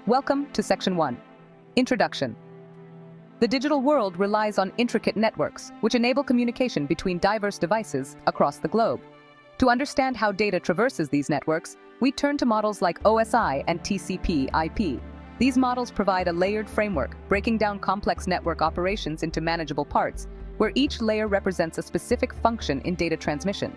Welcome to Section 1. Introduction. The digital world relies on intricate networks, which enable communication between diverse devices across the globe. To understand how data traverses these networks, we turn to models like OSI and TCP/IP. These models provide a layered framework, breaking down complex network operations into manageable parts, where each layer represents a specific function in data transmission.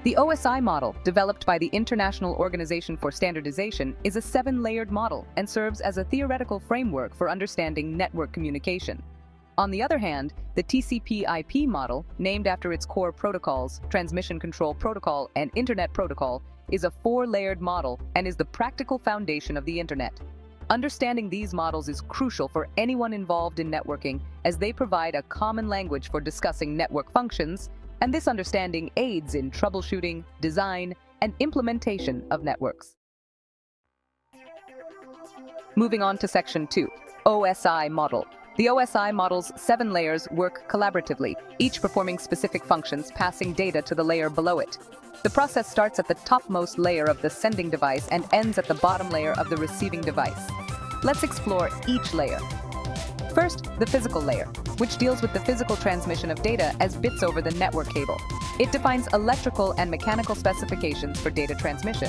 The OSI model, developed by the International Organization for Standardization, is a 7-layered model and serves as a theoretical framework for understanding network communication. On the other hand, the TCP/IP model, named after its core protocols, Transmission Control Protocol and Internet Protocol, is a 4-layered model and is the practical foundation of the Internet. Understanding these models is crucial for anyone involved in networking, as they provide a common language for discussing network functions, and this understanding aids in troubleshooting, design, and implementation of networks. Moving on to Section 2, OSI model. The OSI model's 7 layers work collaboratively, each performing specific functions, passing data to the layer below it. The process starts at the topmost layer of the sending device and ends at the bottom layer of the receiving device. Let's explore each layer. First, the physical layer, which deals with the physical transmission of data as bits over the network cable. It defines electrical and mechanical specifications for data transmission.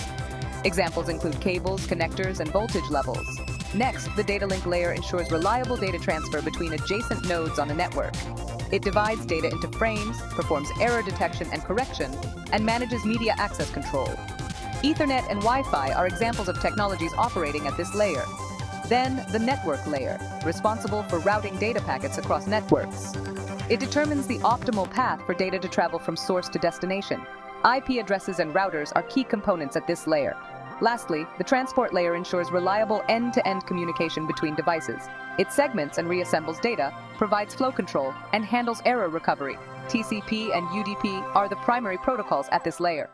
Examples include cables, connectors, and voltage levels. Next, the data link layer ensures reliable data transfer between adjacent nodes on a network. It divides data into frames, performs error detection and correction, and manages media access control. Ethernet and Wi-Fi are examples of technologies operating at this layer. Then, the network layer, responsible for routing data packets across networks. It determines the optimal path for data to travel from source to destination. IP addresses and routers are key components at this layer. Lastly, the transport layer ensures reliable end-to-end communication between devices. It segments and reassembles data, provides flow control, and handles error recovery. TCP and UDP are the primary protocols at this layer.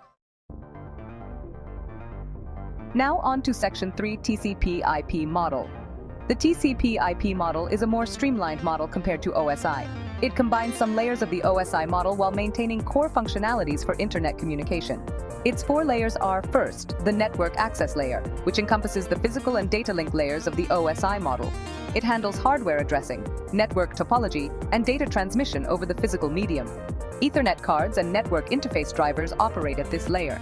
Now on to Section 3, TCP/IP model. The TCP/IP model is a more streamlined model compared to OSI. It combines some layers of the OSI model while maintaining core functionalities for Internet communication. Its 4 layers are, first, the network access layer, which encompasses the physical and data link layers of the OSI model. It handles hardware addressing, network topology, and data transmission over the physical medium. Ethernet cards and network interface drivers operate at this layer.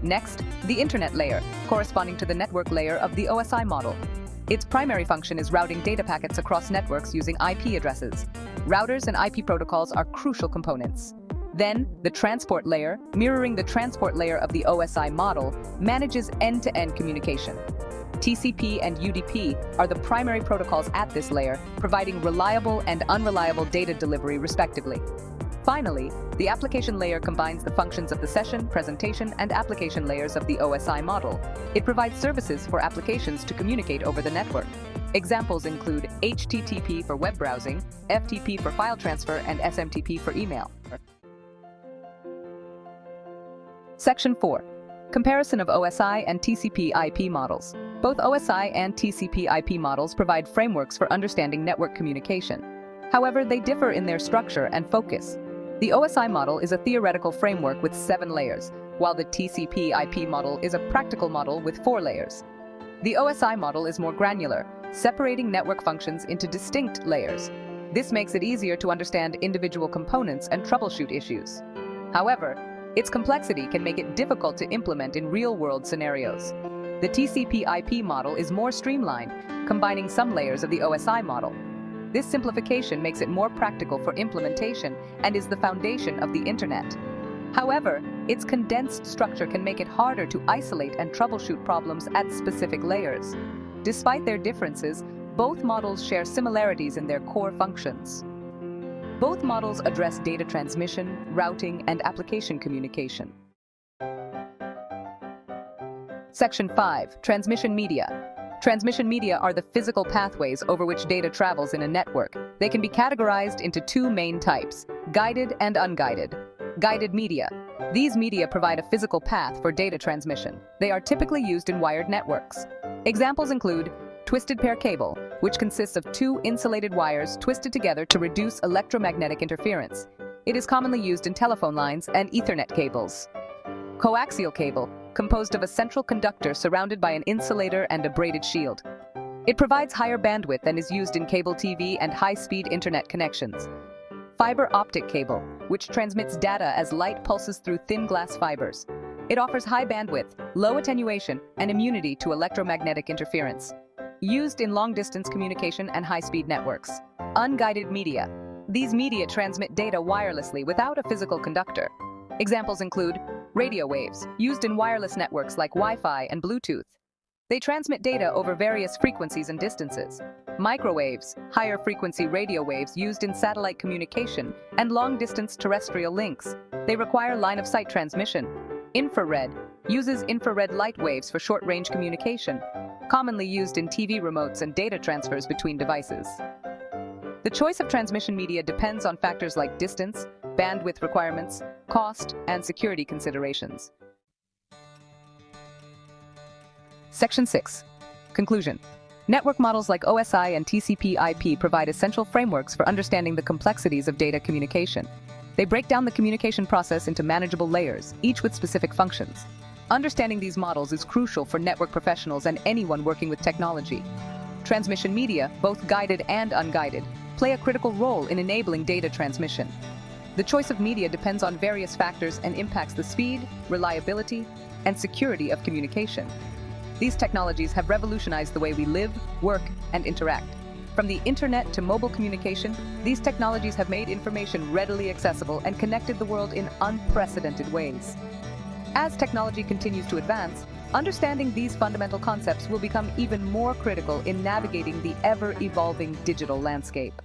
Next, the Internet layer, corresponding to the network layer of the OSI model. Its primary function is routing data packets across networks using IP addresses. Routers and IP protocols are crucial components. Then, the transport layer, mirroring the transport layer of the OSI model, manages end-to-end communication. TCP and UDP are the primary protocols at this layer, providing reliable and unreliable data delivery respectively. Finally, the application layer combines the functions of the session, presentation, and application layers of the OSI model. It provides services for applications to communicate over the network. Examples include HTTP for web browsing, FTP for file transfer, and SMTP for email. Section 4. Comparison of OSI and TCP/IP models. Both OSI and TCP/IP models provide frameworks for understanding network communication. However, they differ in their structure and focus. The OSI model is a theoretical framework with 7 layers, while the TCP/IP model is a practical model with 4 layers. The OSI model is more granular, separating network functions into distinct layers. This makes it easier to understand individual components and troubleshoot issues. However, its complexity can make it difficult to implement in real-world scenarios. The TCP/IP model is more streamlined, combining some layers of the OSI model. This simplification makes it more practical for implementation and is the foundation of the Internet. However, its condensed structure can make it harder to isolate and troubleshoot problems at specific layers. Despite their differences, both models share similarities in their core functions. Both models address data transmission, routing, and application communication. Section 5. Transmission media. Transmission media are the physical pathways over which data travels in a network. They can be categorized into 2 main types, guided and unguided. Guided media. These media provide a physical path for data transmission. They are typically used in wired networks. Examples include twisted pair cable, which consists of 2 insulated wires twisted together to reduce electromagnetic interference. It is commonly used in telephone lines and Ethernet cables. Coaxial cable, composed of a central conductor surrounded by an insulator and a braided shield. It provides higher bandwidth and is used in cable TV and high-speed internet connections. Fiber optic cable, which transmits data as light pulses through thin glass fibers. It offers high bandwidth, low attenuation, and immunity to electromagnetic interference. Used in long-distance communication and high-speed networks. Unguided media. These media transmit data wirelessly without a physical conductor. Examples include radio waves, used in wireless networks like Wi-Fi and Bluetooth. They transmit data over various frequencies and distances. Microwaves, higher frequency radio waves used in satellite communication and long-distance terrestrial links. They require line-of-sight transmission. Infrared, uses infrared light waves for short-range communication, commonly used in TV remotes and data transfers between devices. The choice of transmission media depends on factors like distance, bandwidth requirements, cost, and security considerations. Section 6. Conclusion. Network models like OSI and TCP/IP provide essential frameworks for understanding the complexities of data communication. They break down the communication process into manageable layers, each with specific functions. Understanding these models is crucial for network professionals and anyone working with technology. Transmission media, both guided and unguided, play a critical role in enabling data transmission. The choice of media depends on various factors and impacts the speed, reliability, and security of communication. These technologies have revolutionized the way we live, work, and interact. From the internet to mobile communication, these technologies have made information readily accessible and connected the world in unprecedented ways. As technology continues to advance, understanding these fundamental concepts will become even more critical in navigating the ever-evolving digital landscape.